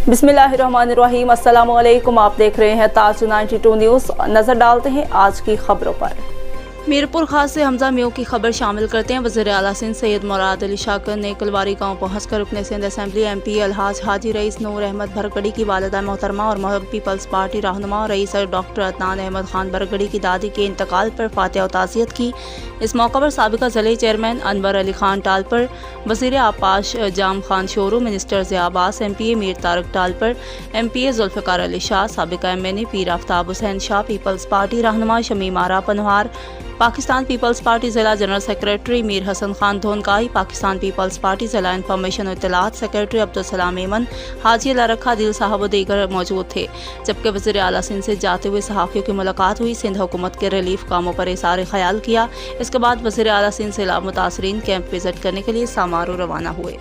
बिस्मिल्लाहिर्रहमानिर्रहीम। अस्सलाम वालेकुम। आप देख रहे हैं ताज 92 न्यूज़। नज़र डालते हैं आज की खबरों पर। मीरपुर खास से हमजा म्यू की खबर शामिल करते हैं। वज़ीर आला सिंध सैयद मुराद अली शाकर ने कलवारी गांव पहुंचकर रुकन सिंध असम्बली MP अलहाज हाजी रईस नूर अहमद भरगड़ी की वालिदा मोहतरमा और पीपल्स पार्टी रहनुमा और रईस डॉक्टर अदनान अहमद खान भरगड़ी की दादी के इंतकाल पर फातिहा और ताज़ियत की। इस मौका पर साबिका ज़िले चेयरमैन अनवर अली खान टालपर, वज़ीर आपाश Jam Khan Shoro, minister Zia Abbas, MPA Mir Tariq Talpur, MPA Zulfiqar Ali Shah, साबिका MNA पीर आफ्ताब हुसैन शाह, पीपल्स पार्टी रहनुमा शमीम आरा पनहार, पाकिस्तान पीपल्स पार्टी ज़िला जनरल सेक्रेटरी मीर हसन खान धोनकाई, पाकिस्तान पीपल्स पार्टी ज़िला इंफॉर्मेशन और इत्तलात सेक्रेटरी अब्दुल सलाम एमन, हाजी लरखा दिल साहब व दीगर मौजूद थे। जबकि वज़ीर आला सिंध से जाते हुए सहाफ़ियों की मुलाकात हुई। सिंध हुकूमत के रिलीफ कामों पर इज़हार ख्याल किया। इसके बाद वज़ीर आला सिंध सैलाब मुतासरीन कैंप विजिट करने के लिए सामारू रवाना हुए।